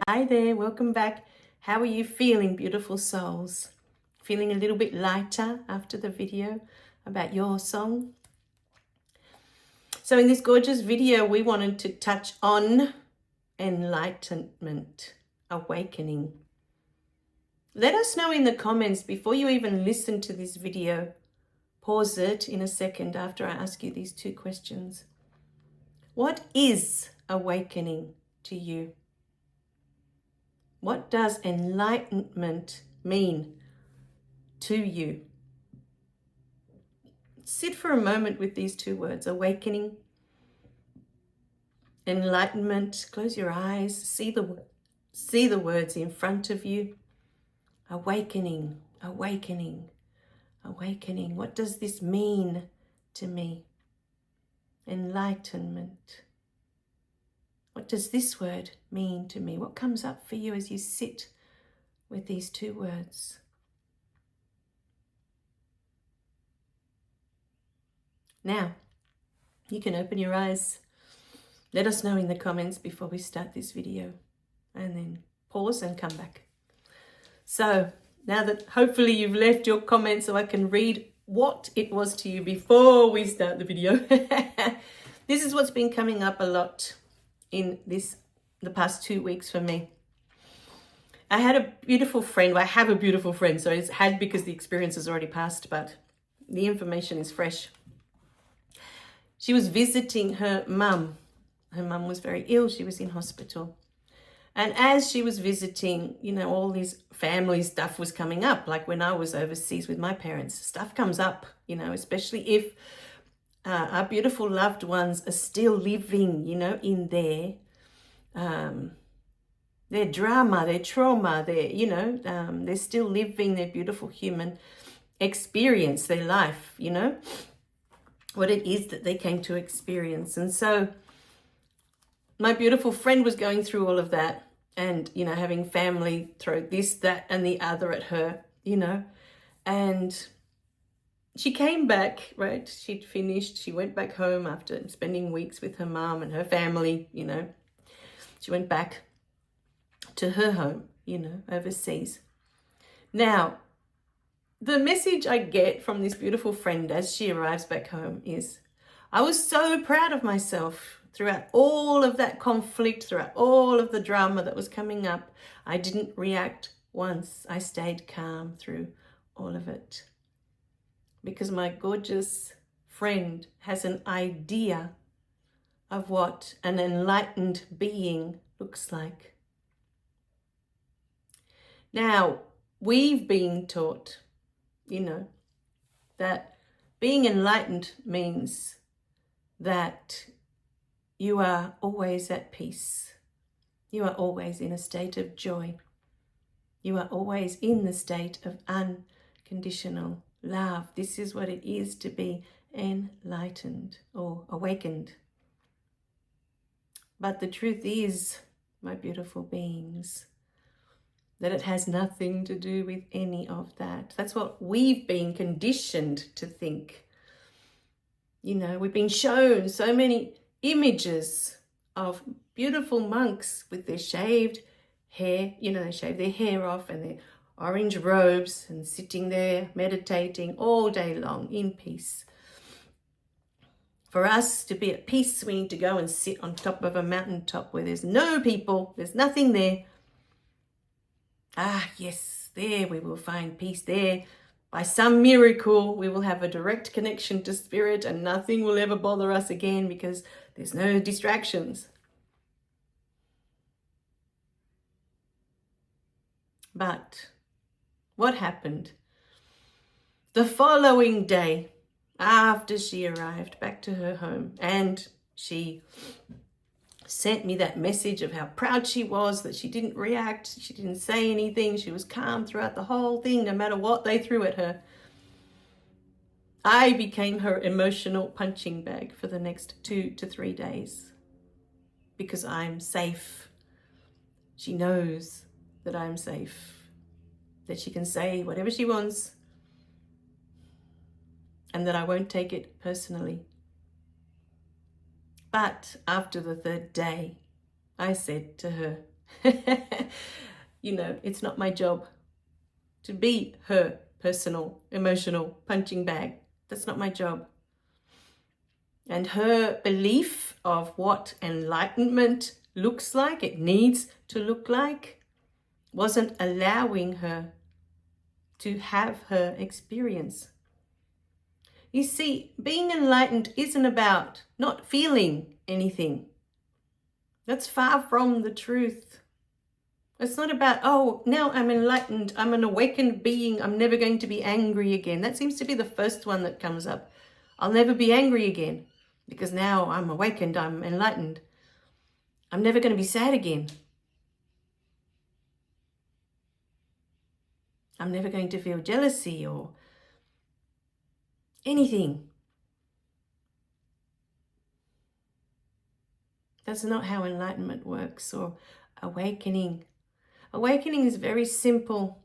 Hi there, welcome back. How are you feeling, beautiful souls? Feeling a little bit lighter after the video about your song? So in this gorgeous video, we wanted to touch on enlightenment, awakening. Let us know in the comments before you even listen to this video. Pause it in a second after I ask you these two questions. What is awakening to you? What does enlightenment mean to you? Sit for a moment with these two words, awakening, enlightenment. Close your eyes, see the words in front of you. Awakening, awakening, awakening. What does this mean to me? Enlightenment. What does this word mean to me? What comes up for you as you sit with these two words? Now, you can open your eyes. Let us know in the comments before we start this video, and then pause and come back. So now that hopefully you've left your comments so I can read what it was to you before we start the video. This is what's been coming up a lot in the past 2 weeks for me. I had a beautiful friend. Well, I have a beautiful friend, so it's had because the experience has already passed, but the information is fresh. She was visiting her mum. Her mum was very ill. She was in hospital. And as she was visiting, all this family stuff was coming up. Like when I was overseas with my parents, stuff comes up, especially if our beautiful loved ones are still living, in their drama, their trauma, they're still living their beautiful human experience, their life, what it is that they came to experience. And so my beautiful friend was going through all of that and, having family throw this, that, and the other at her, and she came back, right? She'd finished. She went back home after spending weeks with her mom and her family, She went back to her home, overseas. Now, the message I get from this beautiful friend as she arrives back home is, I was so proud of myself throughout all of that conflict, throughout all of the drama that was coming up. I didn't react once. I stayed calm through all of it. Because my gorgeous friend has an idea of what an enlightened being looks like. Now, we've been taught, that being enlightened means that you are always at peace. You are always in a state of joy. You are always in the state of unconditional love. This is what it is to be enlightened or awakened. But the truth is, my beautiful beings, that it has nothing to do with any of that. That's what we've been conditioned to think. We've been shown so many images of beautiful monks with their shaved hair, they shave their hair off and their orange robes and sitting there meditating all day long in peace. For us to be at peace, we need to go and sit on top of a mountaintop where there's no people, there's nothing there. Yes, there we will find peace. There, by some miracle, we will have a direct connection to spirit and nothing will ever bother us again because there's no distractions. But what happened? The following day, after she arrived back to her home and she sent me that message of how proud she was, that she didn't react, she didn't say anything, she was calm throughout the whole thing, no matter what they threw at her. I became her emotional punching bag for the next 2 to 3 days because I'm safe. She knows that I'm safe, that she can say whatever she wants and that I won't take it personally. But after the 3rd day, I said to her, You know, it's not my job to be her personal, emotional punching bag. That's not my job. And her belief of what enlightenment looks like, it needs to look like, wasn't allowing her to have her experience. You see, being enlightened isn't about not feeling anything. That's far from the truth. It's not about, oh, now I'm enlightened, I'm an awakened being, I'm never going to be angry again. That seems to be the first one that comes up. I'll never be angry again because now I'm awakened, I'm enlightened. I'm never going to be sad again. I'm never going to feel jealousy or anything. That's not how enlightenment works, or awakening. Awakening is very simple.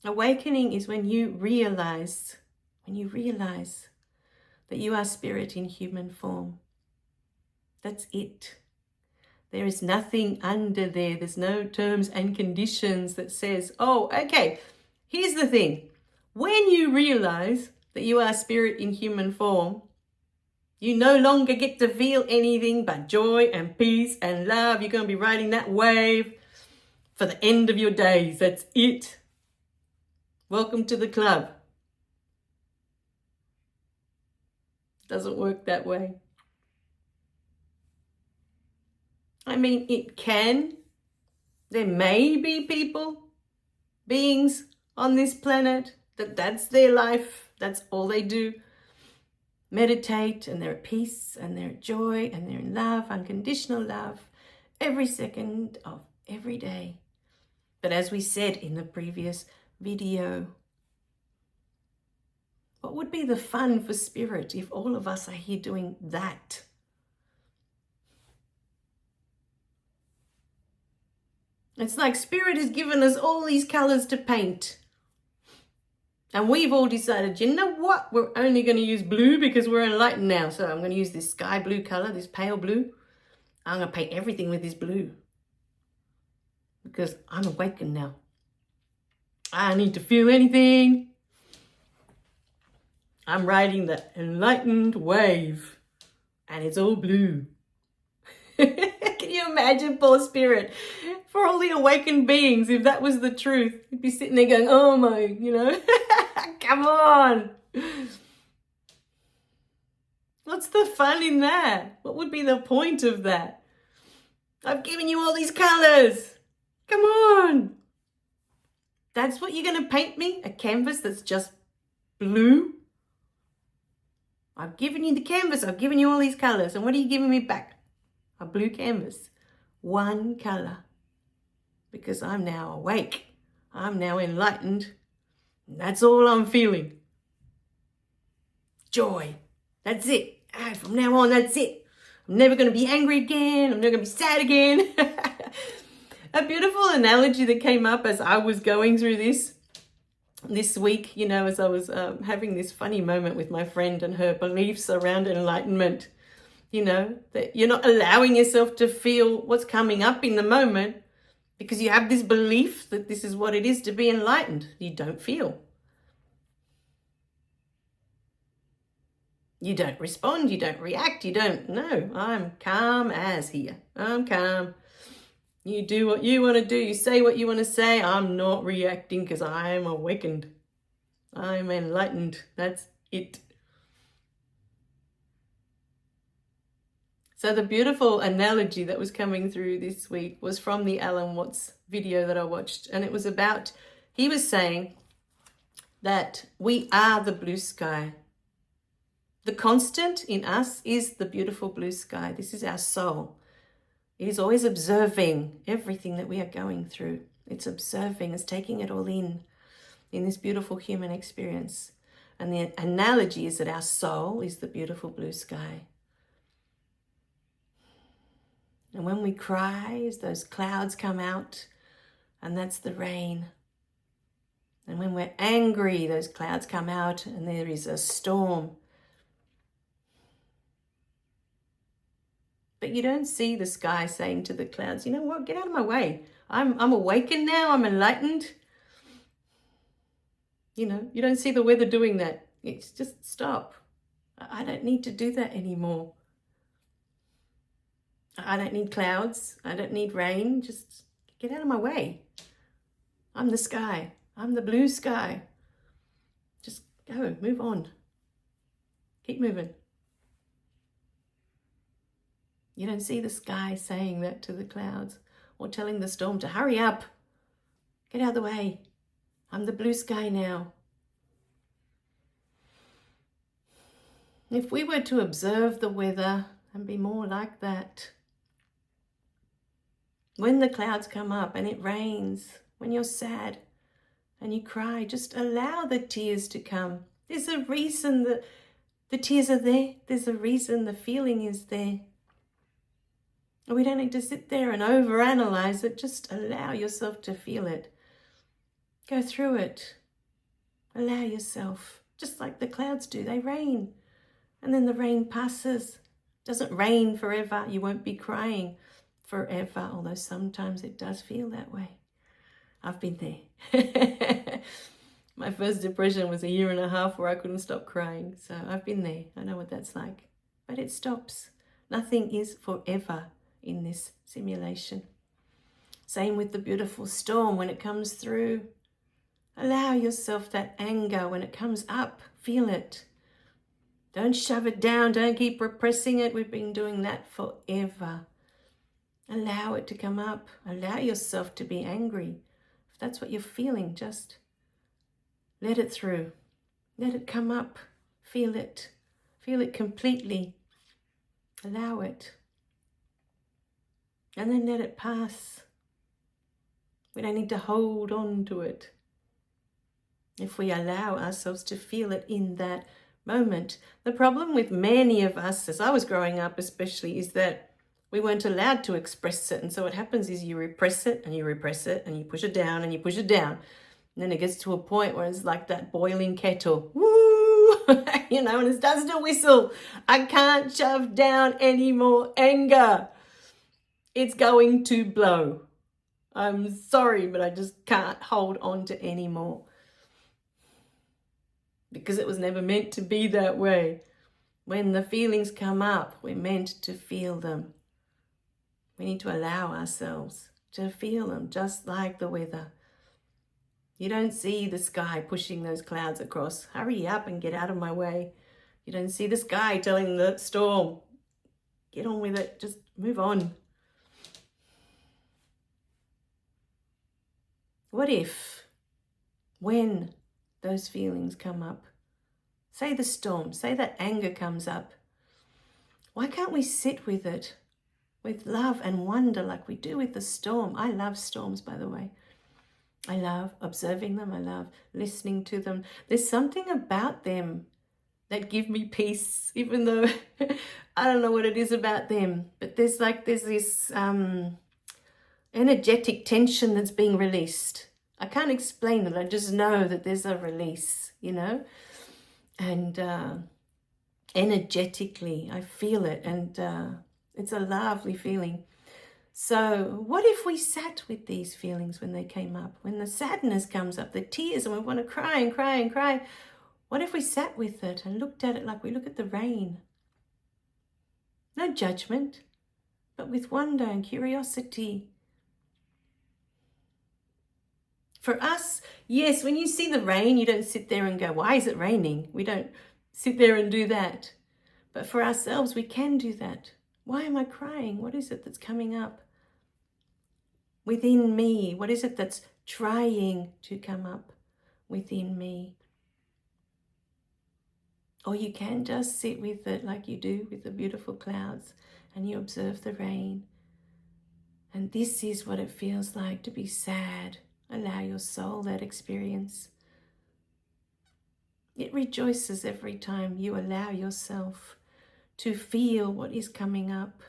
Awakening is when you realize that you are spirit in human form. That's it. There is nothing under there. There's no terms and conditions that says, oh, okay, here's the thing. When you realize that you are spirit in human form, you no longer get to feel anything but joy and peace and love. You're going to be riding that wave for the end of your days. That's it. Welcome to the club. Doesn't work that way. I mean, it can. There may be people, beings on this planet, that's their life. That's all they do. Meditate, and they're at peace, and they're at joy, and they're in love, unconditional love, every second of every day. But as we said in the previous video, what would be the fun for spirit if all of us are here doing that? It's like spirit has given us all these colors to paint. And we've all decided, you know what? We're only going to use blue because we're enlightened now. So I'm going to use this sky blue color, this pale blue. I'm going to paint everything with this blue because I'm awakened now. I don't need to feel anything. I'm riding the enlightened wave and it's all blue. Can you imagine, poor spirit? For all the awakened beings, if that was the truth, you'd be sitting there going, oh my, you know, come on. What's the fun in that? What would be the point of that? I've given you all these colors. Come on. That's what you're going to paint me? A canvas that's just blue? I've given you the canvas. I've given you all these colors. And what are you giving me back? A blue canvas. One color. Because I'm now awake. I'm now enlightened. And that's all I'm feeling. Joy. That's it. From now on, that's it. I'm never going to be angry again. I'm never going to be sad again. A beautiful analogy that came up as I was going through this week, you know, as I was having this funny moment with my friend and her beliefs around enlightenment. You know, that you're not allowing yourself to feel what's coming up in the moment because you have this belief that this is what it is to be enlightened. You don't feel. You don't respond. You don't react. You don't. No, I'm calm as here. I'm calm. You do what you want to do. You say what you want to say. I'm not reacting because I'm awakened. I'm enlightened. That's it. So the beautiful analogy that was coming through this week was from the Alan Watts video that I watched. And it was about, he was saying that we are the blue sky. The constant in us is the beautiful blue sky. This is our soul. It is always observing everything that we are going through. It's observing, it's taking it all in this beautiful human experience. And the analogy is that our soul is the beautiful blue sky. And when we cry, those clouds come out, and that's the rain. And when we're angry, those clouds come out, and there is a storm. But you don't see the sky saying to the clouds, you know what, get out of my way. I'm awakened now, I'm enlightened. You know, you don't see the weather doing that. It's just stop. I don't need to do that anymore. I don't need clouds. I don't need rain. Just get out of my way. I'm the sky. I'm the blue sky. Just go, move on. Keep moving. You don't see the sky saying that to the clouds or telling the storm to hurry up. Get out of the way. I'm the blue sky now. If we were to observe the weather and be more like that, when the clouds come up and it rains, when you're sad and you cry, just allow the tears to come. There's a reason that the tears are there. There's a reason the feeling is there. We don't need to sit there and overanalyze it. Just allow yourself to feel it. Go through it. Allow yourself, just like the clouds do. They rain. And then the rain passes. It doesn't rain forever. You won't be crying forever, although sometimes it does feel that way. I've been there. My first depression was 1.5 years where I couldn't stop crying. So I've been there. I know what that's like. But it stops. Nothing is forever in this simulation. Same with the beautiful storm when it comes through. Allow yourself that anger when it comes up. Feel it. Don't shove it down. Don't keep repressing it. We've been doing that forever. Allow it to come up. Allow yourself to be angry. If that's what you're feeling, just let it through. Let it come up. Feel it. Feel it completely. Allow it. And then let it pass. We don't need to hold on to it. If we allow ourselves to feel it in that moment. The problem with many of us, as I was growing up especially, is that we weren't allowed to express it. And so what happens is you repress it and you repress it and you push it down and you push it down. And then it gets to a point where it's like that boiling kettle. Woo! You know, and it starts to whistle. I can't shove down any more anger. It's going to blow. I'm sorry, but I just can't hold on to any more. Because it was never meant to be that way. When the feelings come up, we're meant to feel them. We need to allow ourselves to feel them, just like the weather. You don't see the sky pushing those clouds across. Hurry up and get out of my way. You don't see the sky telling the storm, get on with it, just move on. What if, when those feelings come up, say the storm, say that anger comes up, why can't we sit with it with love and wonder like we do with the storm? I love storms, by the way. I love observing them. I love listening to them. There's something about them that give me peace, even though I don't know what it is about them. But there's this energetic tension that's being released. I can't explain it. I just know that there's a release, you know, and energetically I feel it, and it's a lovely feeling. So what if we sat with these feelings when they came up, when the sadness comes up, the tears, and we want to cry and cry and cry? What if we sat with it and looked at it like we look at the rain? No judgment, but with wonder and curiosity. For us, yes, when you see the rain, you don't sit there and go, why is it raining? We don't sit there and do that. But for ourselves, we can do that. Why am I crying? What is it that's coming up within me? What is it that's trying to come up within me? Or you can just sit with it like you do with the beautiful clouds, and you observe the rain. And this is what it feels like to be sad. Allow your soul that experience. It rejoices every time you allow yourself to feel what is coming up.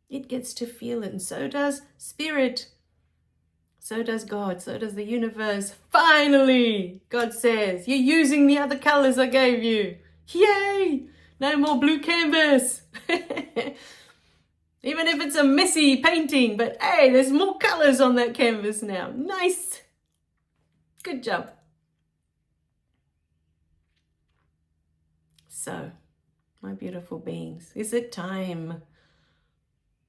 It gets to feel it, and so does spirit. So does God. So does the universe. Finally, God says, you're using the other colors I gave you. Yay! No more blue canvas. Even if it's a messy painting, but hey, there's more colors on that canvas now. Nice. Good job. So, my beautiful beings, is it time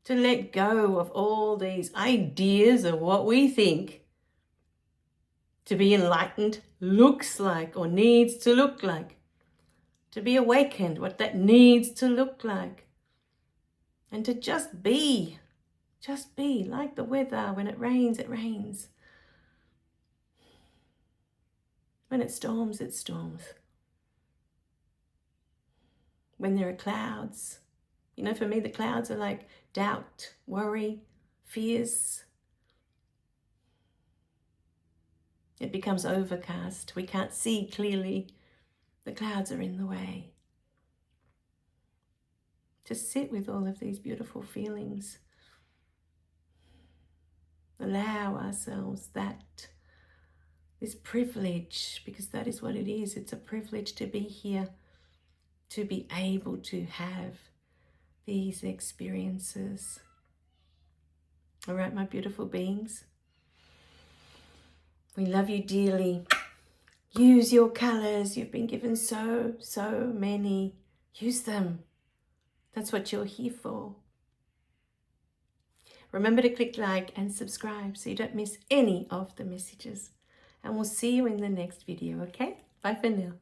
to let go of all these ideas of what we think to be enlightened looks like or needs to look like? To be awakened, what that needs to look like. And to just be like the weather. When it rains, it rains. When it storms, it storms. When there are clouds, you know, for me, the clouds are like doubt, worry, fears. It becomes overcast. We can't see clearly. The clouds are in the way. To sit with all of these beautiful feelings. Allow ourselves this privilege, because that is what it is. It's a privilege to be here, to be able to have these experiences. All right, my beautiful beings. We love you dearly. Use your colors. You've been given so many. Use them. That's what you're here for. Remember to click like and subscribe so you don't miss any of the messages. And we'll see you in the next video, okay? Bye for now.